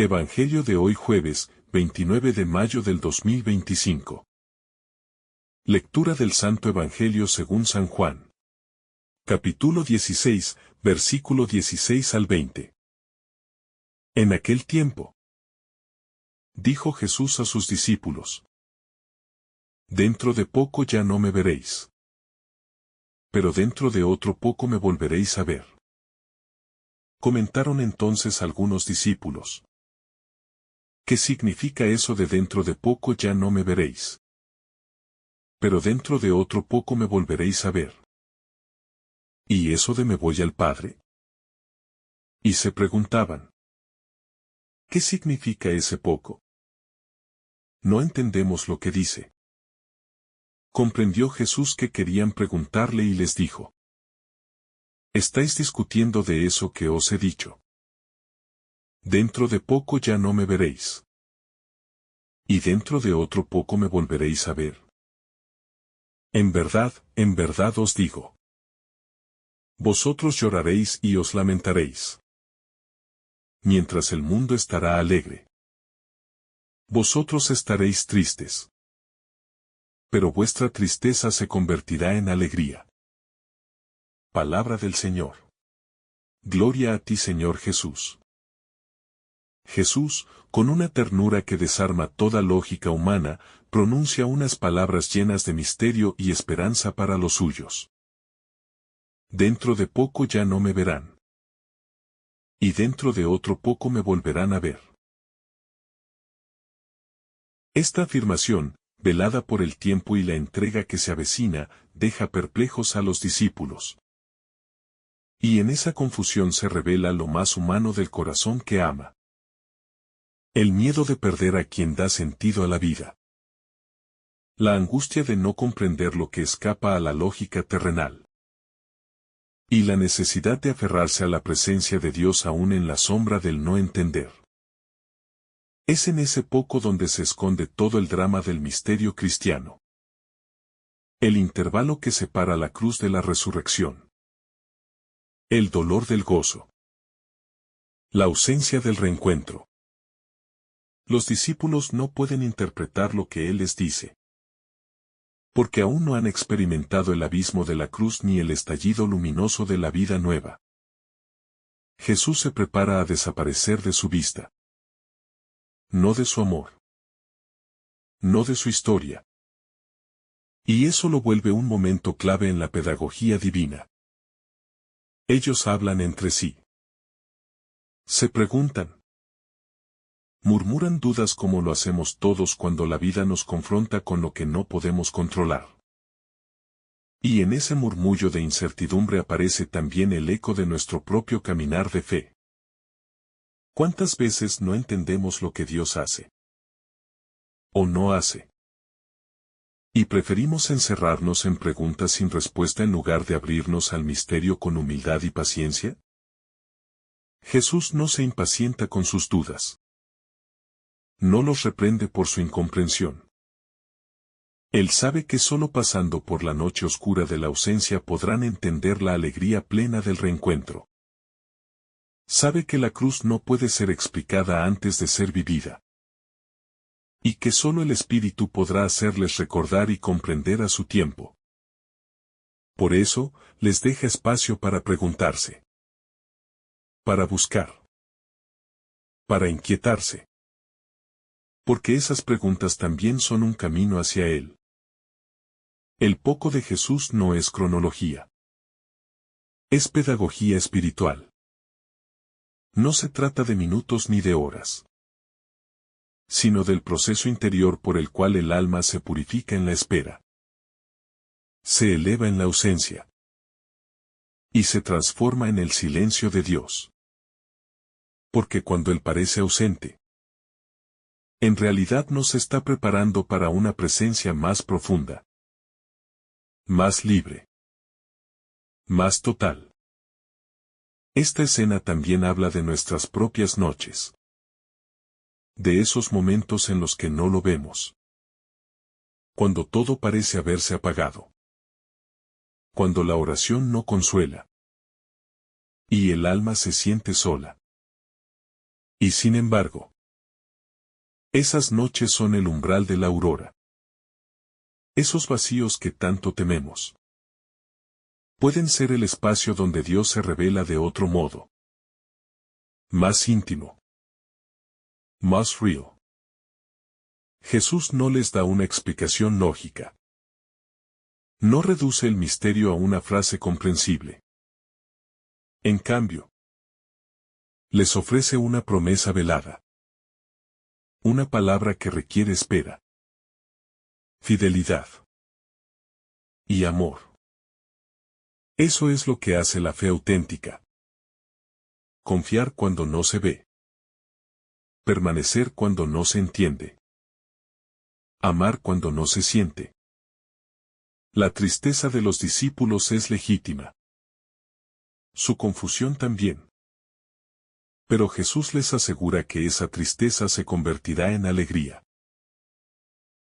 Evangelio de hoy jueves, 29 de mayo del 2025. Lectura del Santo Evangelio según San Juan. Capítulo 16, versículo 16 al 20. En aquel tiempo, dijo Jesús a sus discípulos: Dentro de poco ya no me veréis. Pero dentro de otro poco me volveréis a ver. Comentaron entonces algunos discípulos: ¿Qué significa eso de dentro de poco ya no me veréis? Pero dentro de otro poco me volveréis a ver. ¿Y eso de me voy al Padre? Y se preguntaban: ¿qué significa ese poco? No entendemos lo que dice. Comprendió Jesús que querían preguntarle y les dijo: ¿estáis discutiendo de eso que os he dicho? Dentro de poco ya no me veréis. Y dentro de otro poco me volveréis a ver. En verdad os digo: vosotros lloraréis y os lamentaréis, mientras el mundo estará alegre. Vosotros estaréis tristes, pero vuestra tristeza se convertirá en alegría. Palabra del Señor. Gloria a ti, Señor Jesús. Jesús, con una ternura que desarma toda lógica humana, pronuncia unas palabras llenas de misterio y esperanza para los suyos. Dentro de poco ya no me verán. Y dentro de otro poco me volverán a ver. Esta afirmación, velada por el tiempo y la entrega que se avecina, deja perplejos a los discípulos. Y en esa confusión se revela lo más humano del corazón que ama: el miedo de perder a quien da sentido a la vida. La angustia de no comprender lo que escapa a la lógica terrenal. Y la necesidad de aferrarse a la presencia de Dios aún en la sombra del no entender. Es en ese poco donde se esconde todo el drama del misterio cristiano. El intervalo que separa la cruz de la resurrección. El dolor del gozo. La ausencia del reencuentro. Los discípulos no pueden interpretar lo que Él les dice, porque aún no han experimentado el abismo de la cruz ni el estallido luminoso de la vida nueva. Jesús se prepara a desaparecer de su vista. No de su amor. No de su historia. Y eso lo vuelve un momento clave en la pedagogía divina. Ellos hablan entre sí. Se preguntan. Murmuran dudas como lo hacemos todos cuando la vida nos confronta con lo que no podemos controlar. Y en ese murmullo de incertidumbre aparece también el eco de nuestro propio caminar de fe. ¿Cuántas veces no entendemos lo que Dios hace? ¿O no hace? Y preferimos encerrarnos en preguntas sin respuesta en lugar de abrirnos al misterio con humildad y paciencia. Jesús no se impacienta con sus dudas. No los reprende por su incomprensión. Él sabe que solo pasando por la noche oscura de la ausencia podrán entender la alegría plena del reencuentro. Sabe que la cruz no puede ser explicada antes de ser vivida. Y que solo el Espíritu podrá hacerles recordar y comprender a su tiempo. Por eso, les deja espacio para preguntarse. Para buscar. Para inquietarse. Porque esas preguntas también son un camino hacia Él. El poco de Jesús no es cronología. Es pedagogía espiritual. No se trata de minutos ni de horas, sino del proceso interior por el cual el alma se purifica en la espera. Se eleva en la ausencia. Y se transforma en el silencio de Dios. Porque cuando Él parece ausente, en realidad nos está preparando para una presencia más profunda. Más libre. Más total. Esta escena también habla de nuestras propias noches. De esos momentos en los que no lo vemos. Cuando todo parece haberse apagado. Cuando la oración no consuela. Y el alma se siente sola. Y sin embargo, esas noches son el umbral de la aurora. Esos vacíos que tanto tememos pueden ser el espacio donde Dios se revela de otro modo. Más íntimo. Más real. Jesús no les da una explicación lógica. No reduce el misterio a una frase comprensible. En cambio, les ofrece una promesa velada. Una palabra que requiere espera, fidelidad y amor. Eso es lo que hace la fe auténtica. Confiar cuando no se ve. Permanecer cuando no se entiende. Amar cuando no se siente. La tristeza de los discípulos es legítima. Su confusión también. Pero Jesús les asegura que esa tristeza se convertirá en alegría.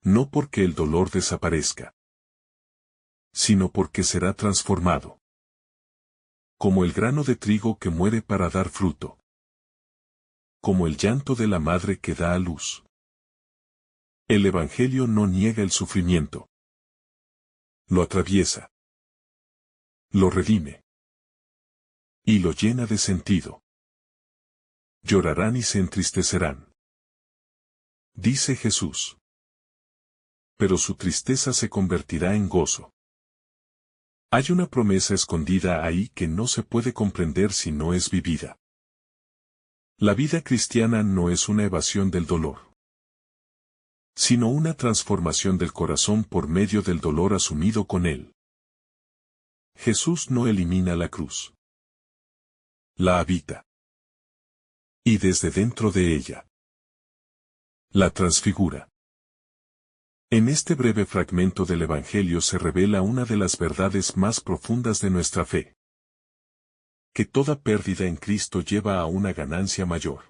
No porque el dolor desaparezca, sino porque será transformado. Como el grano de trigo que muere para dar fruto. Como el llanto de la madre que da a luz. El Evangelio no niega el sufrimiento. Lo atraviesa. Lo redime. Y lo llena de sentido. Llorarán y se entristecerán, dice Jesús. Pero su tristeza se convertirá en gozo. Hay una promesa escondida ahí que no se puede comprender si no es vivida. La vida cristiana no es una evasión del dolor, sino una transformación del corazón por medio del dolor asumido con él. Jesús no elimina la cruz. La habita. Y desde dentro de ella, la transfigura. En este breve fragmento del Evangelio se revela una de las verdades más profundas de nuestra fe. Que toda pérdida en Cristo lleva a una ganancia mayor.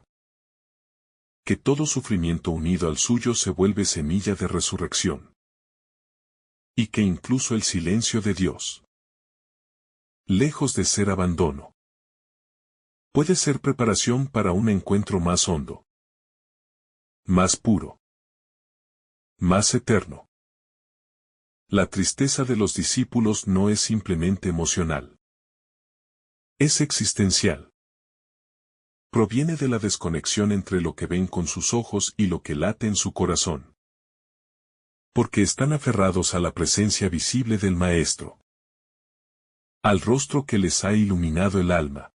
Que todo sufrimiento unido al suyo se vuelve semilla de resurrección. Y que incluso el silencio de Dios, lejos de ser abandono, puede ser preparación para un encuentro más hondo, más puro, más eterno. La tristeza de los discípulos no es simplemente emocional. Es existencial. Proviene de la desconexión entre lo que ven con sus ojos y lo que late en su corazón. Porque están aferrados a la presencia visible del Maestro. Al rostro que les ha iluminado el alma.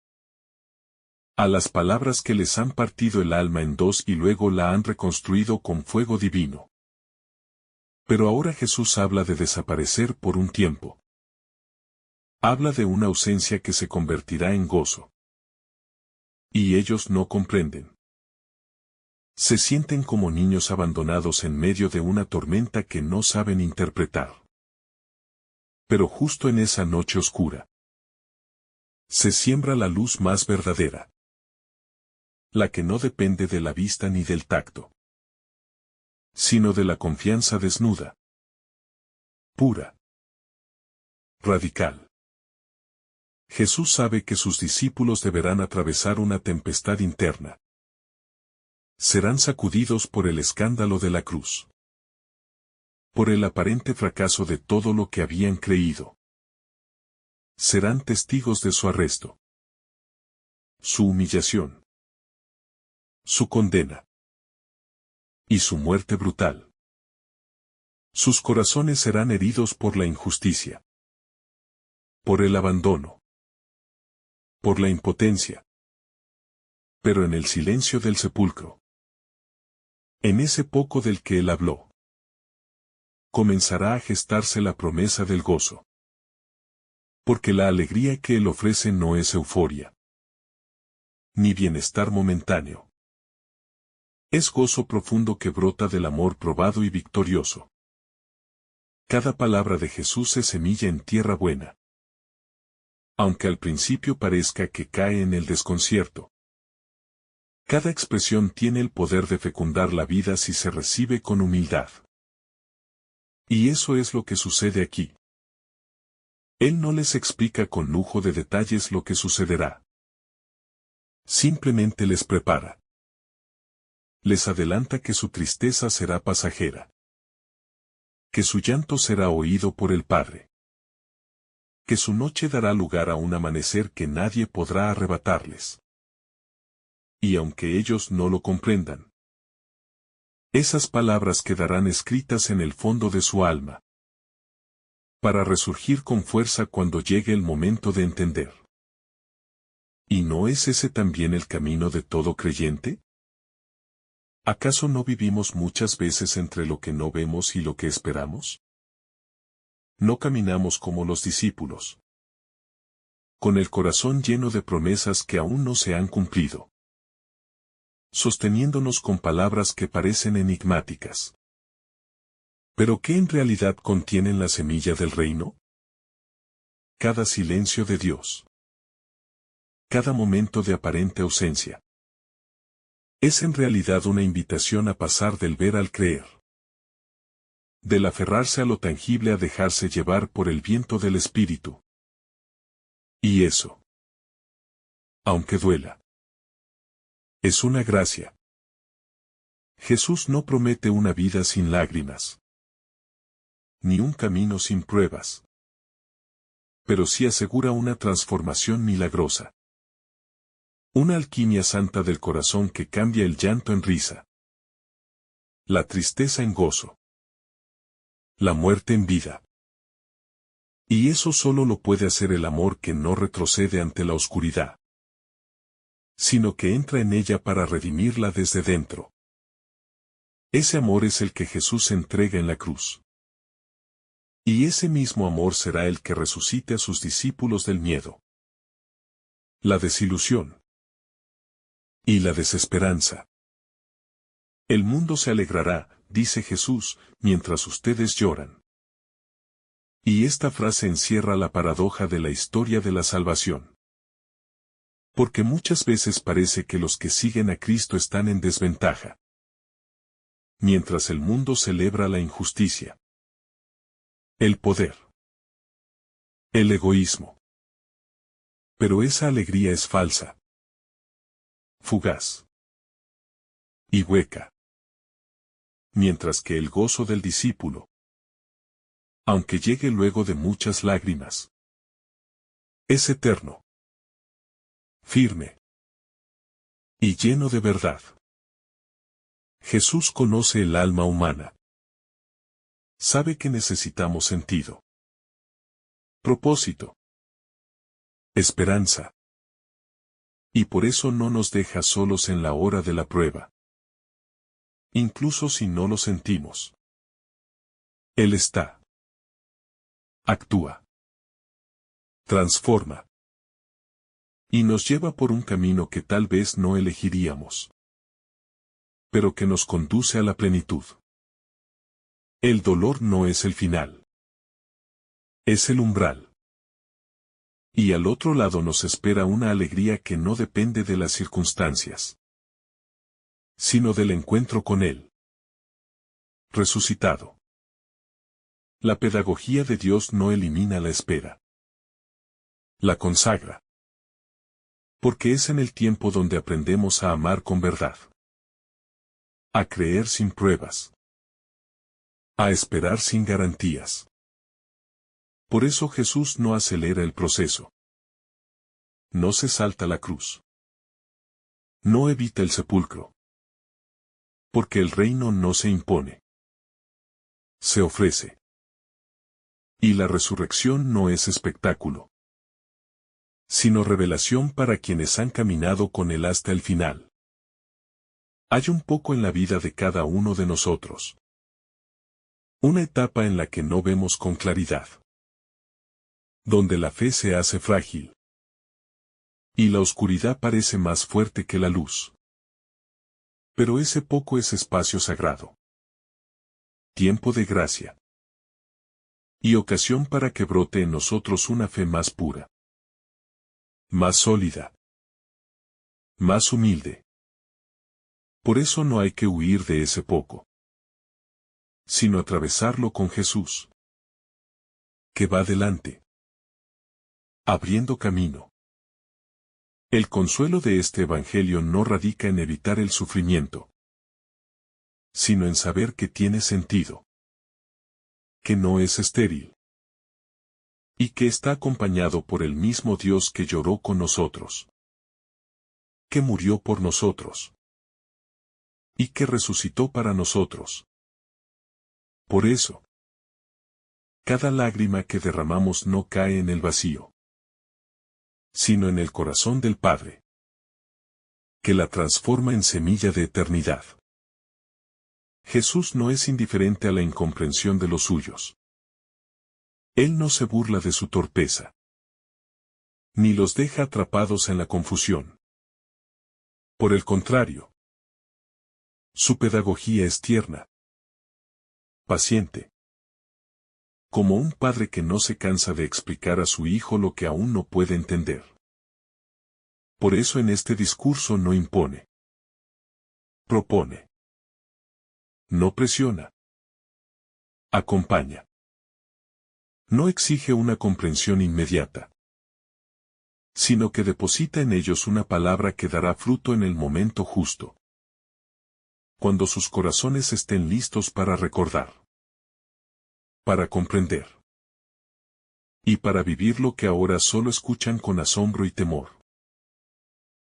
A las palabras que les han partido el alma en dos y luego la han reconstruido con fuego divino. Pero ahora Jesús habla de desaparecer por un tiempo. Habla de una ausencia que se convertirá en gozo. Y ellos no comprenden. Se sienten como niños abandonados en medio de una tormenta que no saben interpretar. Pero justo en esa noche oscura, se siembra la luz más verdadera. La que no depende de la vista ni del tacto, sino de la confianza desnuda, pura, radical. Jesús sabe que sus discípulos deberán atravesar una tempestad interna. Serán sacudidos por el escándalo de la cruz. Por el aparente fracaso de todo lo que habían creído. Serán testigos de su arresto. Su humillación. Su condena. Y su muerte brutal. Sus corazones serán heridos por la injusticia. Por el abandono. Por la impotencia. Pero en el silencio del sepulcro. En ese poco del que él habló. Comenzará a gestarse la promesa del gozo. Porque la alegría que él ofrece no es euforia. Ni bienestar momentáneo. Es gozo profundo que brota del amor probado y victorioso. Cada palabra de Jesús es semilla en tierra buena. Aunque al principio parezca que cae en el desconcierto. Cada expresión tiene el poder de fecundar la vida si se recibe con humildad. Y eso es lo que sucede aquí. Él no les explica con lujo de detalles lo que sucederá. Simplemente les prepara. Les adelanta que su tristeza será pasajera, que su llanto será oído por el Padre, que su noche dará lugar a un amanecer que nadie podrá arrebatarles. Y aunque ellos no lo comprendan, esas palabras quedarán escritas en el fondo de su alma, para resurgir con fuerza cuando llegue el momento de entender. ¿Y no es ese también el camino de todo creyente? ¿Acaso no vivimos muchas veces entre lo que no vemos y lo que esperamos? No caminamos como los discípulos, con el corazón lleno de promesas que aún no se han cumplido, sosteniéndonos con palabras que parecen enigmáticas, pero que en realidad contienen la semilla del reino. Cada silencio de Dios, cada momento de aparente ausencia, es en realidad una invitación a pasar del ver al creer, del aferrarse a lo tangible a dejarse llevar por el viento del Espíritu. Y eso, aunque duela, es una gracia. Jesús no promete una vida sin lágrimas, ni un camino sin pruebas, pero sí asegura una transformación milagrosa. Una alquimia santa del corazón que cambia el llanto en risa, la tristeza en gozo, la muerte en vida. Y eso solo lo puede hacer el amor que no retrocede ante la oscuridad, sino que entra en ella para redimirla desde dentro. Ese amor es el que Jesús entrega en la cruz. Y ese mismo amor será el que resucite a sus discípulos del miedo, la desilusión y la desesperanza. El mundo se alegrará, dice Jesús, mientras ustedes lloran. Y esta frase encierra la paradoja de la historia de la salvación. Porque muchas veces parece que los que siguen a Cristo están en desventaja, mientras el mundo celebra la injusticia, el poder, el egoísmo. Pero esa alegría es falsa, fugaz y hueca. Mientras que el gozo del discípulo, aunque llegue luego de muchas lágrimas, es eterno, firme y lleno de verdad. Jesús conoce el alma humana. Sabe que necesitamos sentido, propósito, esperanza. Y por eso no nos deja solos en la hora de la prueba. Incluso si no lo sentimos. Él está. Actúa. Transforma. Y nos lleva por un camino que tal vez no elegiríamos, pero que nos conduce a la plenitud. El dolor no es el final. Es el umbral. Y al otro lado nos espera una alegría que no depende de las circunstancias, sino del encuentro con Él, resucitado. La pedagogía de Dios no elimina la espera. La consagra. Porque es en el tiempo donde aprendemos a amar con verdad, a creer sin pruebas, a esperar sin garantías. Por eso Jesús no acelera el proceso. No se salta la cruz. No evita el sepulcro. Porque el reino no se impone. Se ofrece. Y la resurrección no es espectáculo, sino revelación para quienes han caminado con Él hasta el final. Hay un poco en la vida de cada uno de nosotros. Una etapa en la que no vemos con claridad, donde la fe se hace frágil, y la oscuridad parece más fuerte que la luz. Pero ese poco es espacio sagrado, tiempo de gracia, y ocasión para que brote en nosotros una fe más pura, más sólida, más humilde. Por eso no hay que huir de ese poco, sino atravesarlo con Jesús, que va adelante, abriendo camino. El consuelo de este Evangelio no radica en evitar el sufrimiento, sino en saber que tiene sentido, que no es estéril, y que está acompañado por el mismo Dios que lloró con nosotros, que murió por nosotros, y que resucitó para nosotros. Por eso, cada lágrima que derramamos no cae en el vacío, sino en el corazón del Padre, que la transforma en semilla de eternidad. Jesús no es indiferente a la incomprensión de los suyos. Él no se burla de su torpeza, ni los deja atrapados en la confusión. Por el contrario, su pedagogía es tierna, paciente, como un padre que no se cansa de explicar a su hijo lo que aún no puede entender. Por eso en este discurso no impone, propone, no presiona, acompaña. No exige una comprensión inmediata, sino que deposita en ellos una palabra que dará fruto en el momento justo, cuando sus corazones estén listos para recordar, para comprender y para vivir lo que ahora solo escuchan con asombro y temor.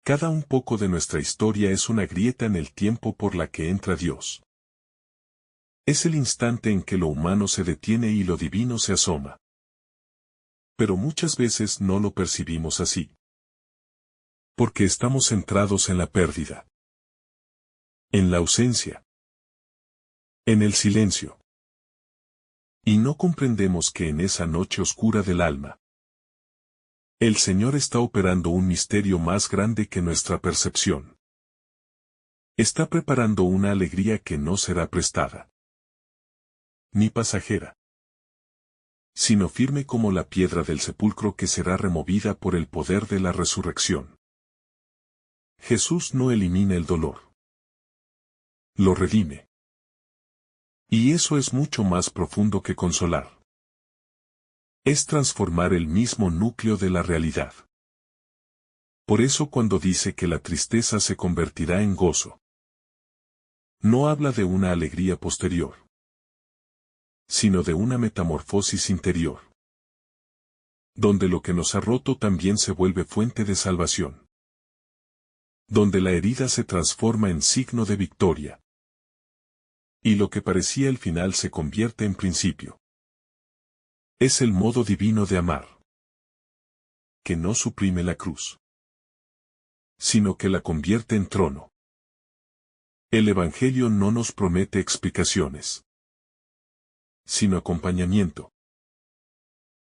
Cada un poco de nuestra historia es una grieta en el tiempo por la que entra Dios. Es el instante en que lo humano se detiene y lo divino se asoma. Pero muchas veces no lo percibimos así, porque estamos centrados en la pérdida, en la ausencia, en el silencio. Y no comprendemos que en esa noche oscura del alma, el Señor está operando un misterio más grande que nuestra percepción. Está preparando una alegría que no será prestada, ni pasajera, sino firme como la piedra del sepulcro que será removida por el poder de la resurrección. Jesús no elimina el dolor, lo redime. Y eso es mucho más profundo que consolar. Es transformar el mismo núcleo de la realidad. Por eso cuando dice que la tristeza se convertirá en gozo, no habla de una alegría posterior, sino de una metamorfosis interior, donde lo que nos ha roto también se vuelve fuente de salvación, donde la herida se transforma en signo de victoria, y lo que parecía el final se convierte en principio. Es el modo divino de amar, que no suprime la cruz, sino que la convierte en trono. El Evangelio no nos promete explicaciones, sino acompañamiento.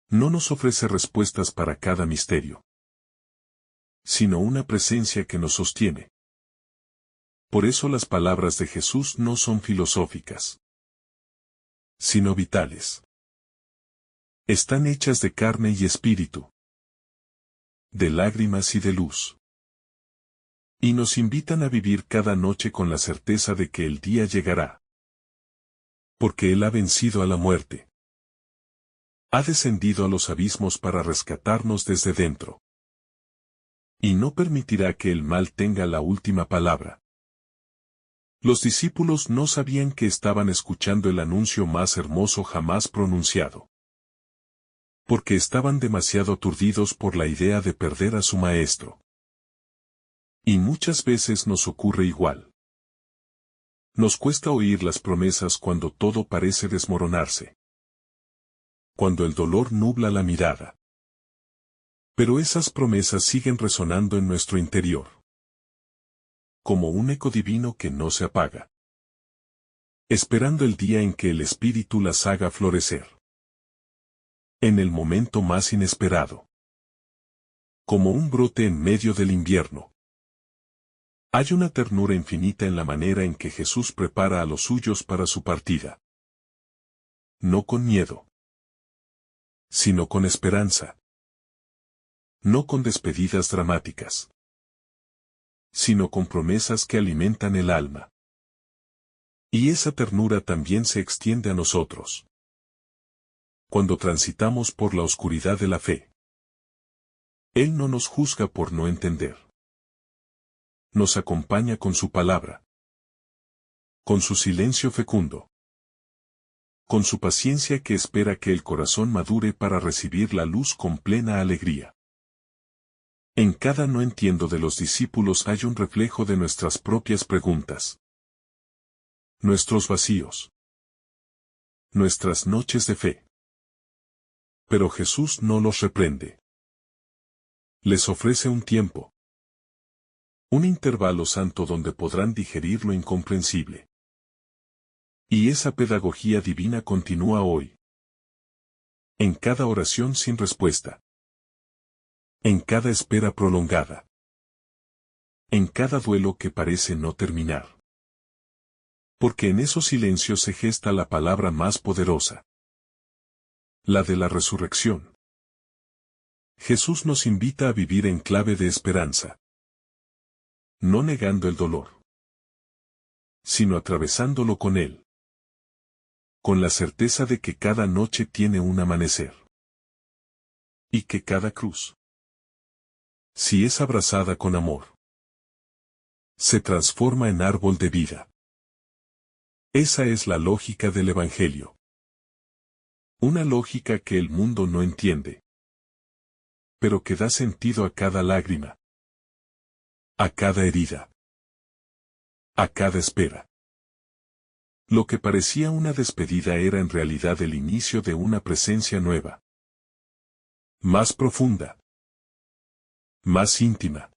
No nos ofrece respuestas para cada misterio, sino una presencia que nos sostiene. Por eso las palabras de Jesús no son filosóficas, sino vitales. Están hechas de carne y espíritu, de lágrimas y de luz. Y nos invitan a vivir cada noche con la certeza de que el día llegará. Porque Él ha vencido a la muerte. Ha descendido a los abismos para rescatarnos desde dentro. Y no permitirá que el mal tenga la última palabra. Los discípulos no sabían que estaban escuchando el anuncio más hermoso jamás pronunciado. Porque estaban demasiado aturdidos por la idea de perder a su maestro. Y muchas veces nos ocurre igual. Nos cuesta oír las promesas cuando todo parece desmoronarse. Cuando el dolor nubla la mirada. Pero esas promesas siguen resonando en nuestro interior, como un eco divino que no se apaga, esperando el día en que el Espíritu las haga florecer. En el momento más inesperado, como un brote en medio del invierno. Hay una ternura infinita en la manera en que Jesús prepara a los suyos para su partida. No con miedo, sino con esperanza. No con despedidas dramáticas, sino con promesas que alimentan el alma. Y esa ternura también se extiende a nosotros. Cuando transitamos por la oscuridad de la fe, Él no nos juzga por no entender. Nos acompaña con su palabra, con su silencio fecundo, con su paciencia que espera que el corazón madure para recibir la luz con plena alegría. En cada no entiendo de los discípulos hay un reflejo de nuestras propias preguntas, nuestros vacíos, nuestras noches de fe. Pero Jesús no los reprende. Les ofrece un tiempo, un intervalo santo donde podrán digerir lo incomprensible. Y esa pedagogía divina continúa hoy. En cada oración sin respuesta. En cada espera prolongada. En cada duelo que parece no terminar. Porque en esos silencios se gesta la palabra más poderosa. La de la resurrección. Jesús nos invita a vivir en clave de esperanza. No negando el dolor, sino atravesándolo con él. Con la certeza de que cada noche tiene un amanecer. Y que cada cruz, si es abrazada con amor, se transforma en árbol de vida. Esa es la lógica del Evangelio. Una lógica que el mundo no entiende, pero que da sentido a cada lágrima, a cada herida, a cada espera. Lo que parecía una despedida era en realidad el inicio de una presencia nueva. Más profunda. Más íntima.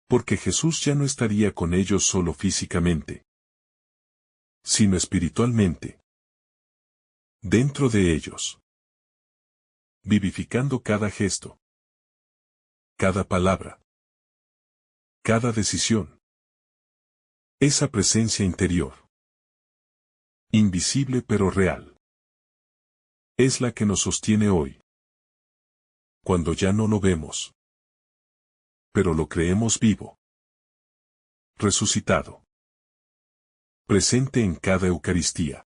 Porque Jesús ya no estaría con ellos solo físicamente, sino espiritualmente. Dentro de ellos. Vivificando cada gesto. Cada palabra. Cada decisión. Esa presencia interior. Invisible pero real. Es la que nos sostiene hoy. Cuando ya no lo vemos. Pero lo creemos vivo. Resucitado. Presente en cada Eucaristía.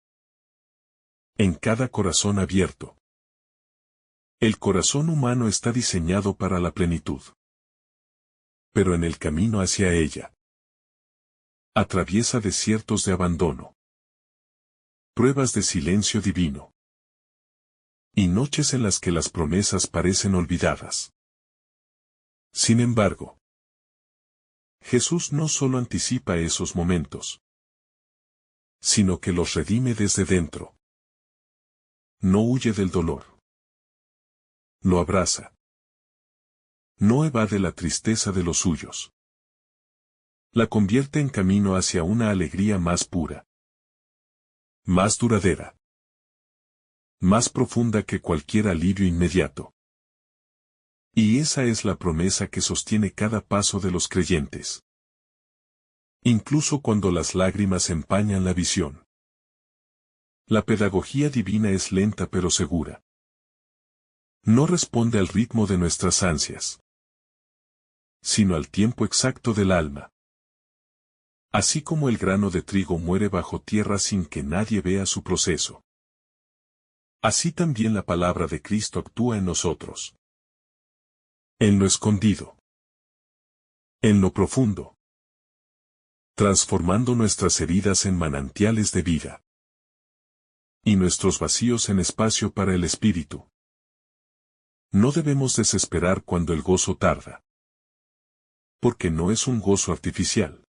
En cada corazón abierto. El corazón humano está diseñado para la plenitud. Pero en el camino hacia ella. Atraviesa desiertos de abandono. Pruebas de silencio divino. Y noches en las que las promesas parecen olvidadas. Sin embargo, Jesús no solo anticipa esos momentos, sino que los redime desde dentro. No huye del dolor. Lo abraza. No evade la tristeza de los suyos. La convierte en camino hacia una alegría más pura. Más duradera. Más profunda que cualquier alivio inmediato. Y esa es la promesa que sostiene cada paso de los creyentes. Incluso cuando las lágrimas empañan la visión. La pedagogía divina es lenta pero segura. No responde al ritmo de nuestras ansias, sino al tiempo exacto del alma. Así como el grano de trigo muere bajo tierra sin que nadie vea su proceso. Así también la palabra de Cristo actúa en nosotros. En lo escondido. En lo profundo. Transformando nuestras heridas en manantiales de vida. Y nuestros vacíos en espacio para el Espíritu. No debemos desesperar cuando el gozo tarda. Porque no es un gozo artificial.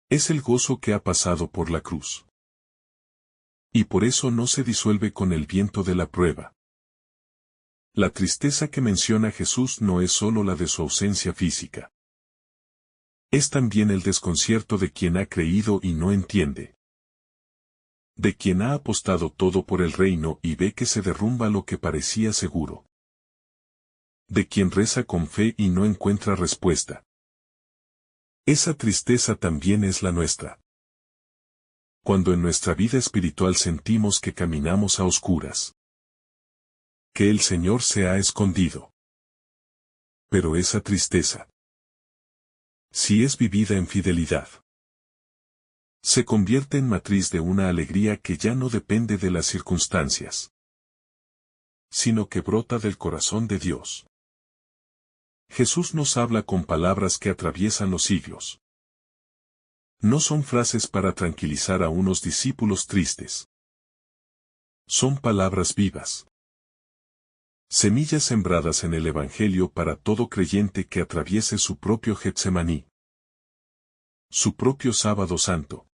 Es el gozo que ha pasado por la cruz. Y por eso no se disuelve con el viento de la prueba. La tristeza que menciona Jesús no es sólo la de su ausencia física. Es también el desconcierto de quien ha creído y no entiende. De quien ha apostado todo por el reino y ve que se derrumba lo que parecía seguro. De quien reza con fe y no encuentra respuesta. Esa tristeza también es la nuestra. Cuando en nuestra vida espiritual sentimos que caminamos a oscuras. Que el Señor se ha escondido. Pero esa tristeza, si es vivida en fidelidad, se convierte en matriz de una alegría que ya no depende de las circunstancias, sino que brota del corazón de Dios. Jesús nos habla con palabras que atraviesan los siglos. No son frases para tranquilizar a unos discípulos tristes. Son palabras vivas. Semillas sembradas en el Evangelio para todo creyente que atraviese su propio Getsemaní. Su propio Sábado Santo.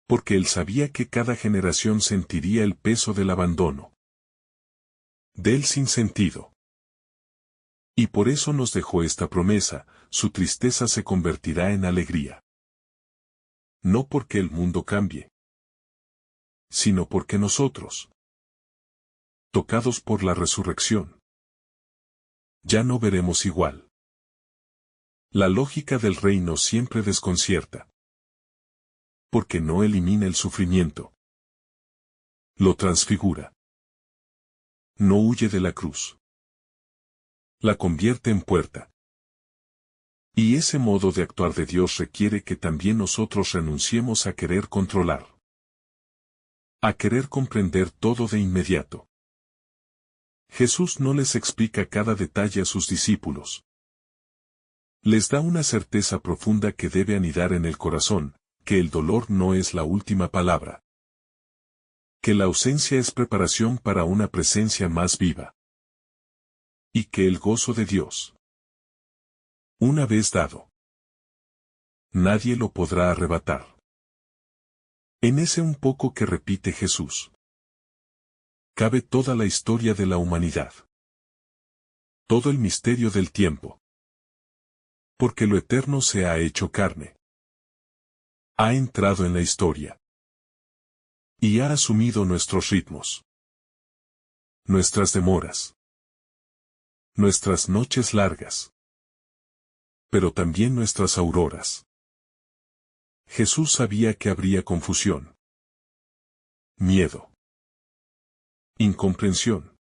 Porque él sabía que cada generación sentiría el peso del abandono. Del sinsentido. Y por eso nos dejó esta promesa: su tristeza se convertirá en alegría. No porque el mundo cambie, sino porque nosotros, tocados por la resurrección, ya no veremos igual. La lógica del reino siempre desconcierta. Porque no elimina el sufrimiento. Lo transfigura. No huye de la cruz. La convierte en puerta. Y ese modo de actuar de Dios requiere que también nosotros renunciemos a querer controlar. A querer comprender todo de inmediato. Jesús no les explica cada detalle a sus discípulos. Les da una certeza profunda que debe anidar en el corazón: que el dolor no es la última palabra. Que la ausencia es preparación para una presencia más viva. Y que el gozo de Dios, una vez dado, nadie lo podrá arrebatar. En ese un poco que repite Jesús, cabe toda la historia de la humanidad. Todo el misterio del tiempo. Porque lo eterno se ha hecho carne. Ha entrado en la historia. Y ha asumido nuestros ritmos. Nuestras demoras. Nuestras noches largas. Pero también nuestras auroras. Jesús sabía que habría confusión. Miedo. Incomprensión.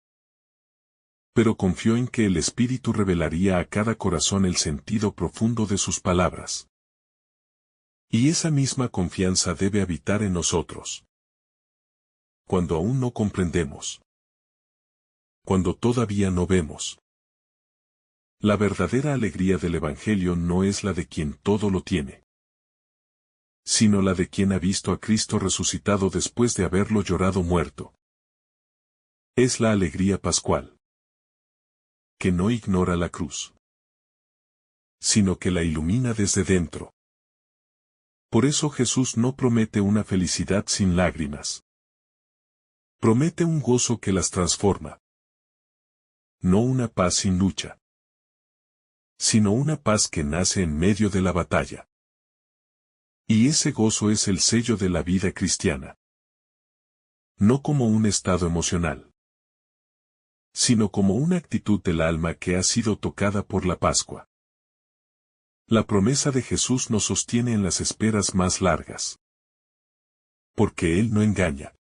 Pero confió en que el Espíritu revelaría a cada corazón el sentido profundo de sus palabras. Y esa misma confianza debe habitar en nosotros. Cuando aún no comprendemos. Cuando todavía no vemos. La verdadera alegría del Evangelio no es la de quien todo lo tiene, sino la de quien ha visto a Cristo resucitado después de haberlo llorado muerto. Es la alegría pascual, que no ignora la cruz, sino que la ilumina desde dentro. Por eso Jesús no promete una felicidad sin lágrimas. Promete un gozo que las transforma. No una paz sin lucha, sino una paz que nace en medio de la batalla. Y ese gozo es el sello de la vida cristiana. No como un estado emocional, sino como una actitud del alma que ha sido tocada por la Pascua. La promesa de Jesús nos sostiene en las esperas más largas. Porque Él no engaña.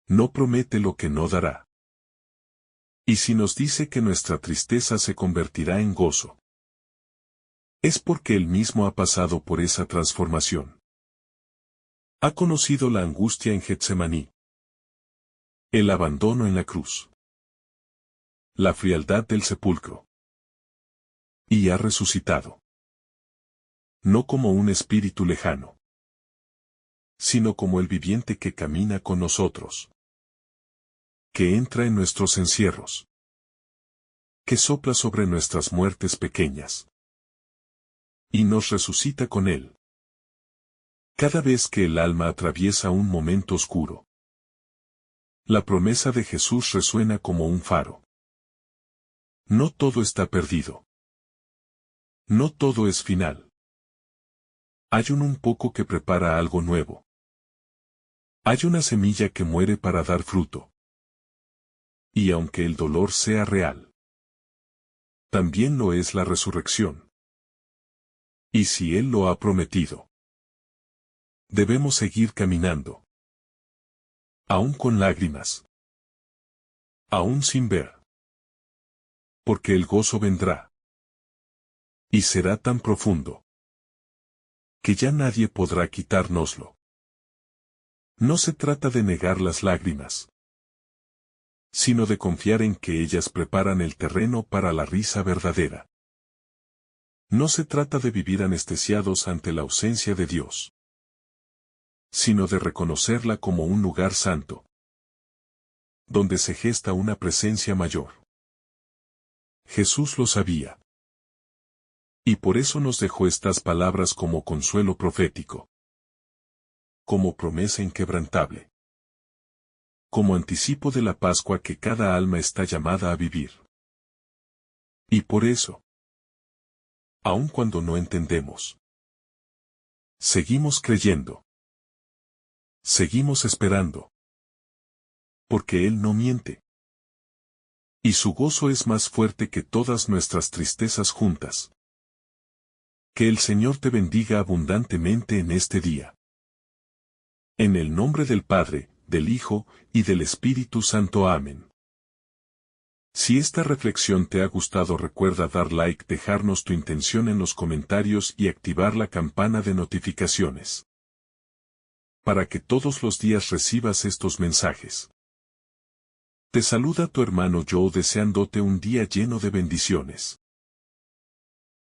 No promete lo que no dará. Y si nos dice que nuestra tristeza se convertirá en gozo, es porque Él mismo ha pasado por esa transformación. Ha conocido la angustia en Getsemaní, el abandono en la cruz, la frialdad del sepulcro. Y ha resucitado. No como un espíritu lejano, sino como el viviente que camina con nosotros, que entra en nuestros encierros, que sopla sobre nuestras muertes pequeñas, y nos resucita con Él. Cada vez que el alma atraviesa un momento oscuro, la promesa de Jesús resuena como un faro. No todo está perdido. No todo es final. Hay un poco que prepara algo nuevo. Hay una semilla que muere para dar fruto. Y aunque el dolor sea real, también lo es la resurrección. Y si Él lo ha prometido, debemos seguir caminando. Aún con lágrimas. Aún sin ver. Porque el gozo vendrá. Y será tan profundo, que ya nadie podrá quitárnoslo. No se trata de negar las lágrimas, sino de confiar en que ellas preparan el terreno para la risa verdadera. No se trata de vivir anestesiados ante la ausencia de Dios, sino de reconocerla como un lugar santo, donde se gesta una presencia mayor. Jesús lo sabía. Y por eso nos dejó estas palabras como consuelo profético, como promesa inquebrantable, como anticipo de la Pascua que cada alma está llamada a vivir. Y por eso, aun cuando no entendemos, seguimos creyendo, seguimos esperando, porque Él no miente. Y su gozo es más fuerte que todas nuestras tristezas juntas. Que el Señor te bendiga abundantemente en este día. En el nombre del Padre, del Hijo, y del Espíritu Santo. Amén. Si esta reflexión te ha gustado, recuerda dar like, dejarnos tu intención en los comentarios y activar la campana de notificaciones, para que todos los días recibas estos mensajes. Te saluda tu hermano Joe deseándote un día lleno de bendiciones.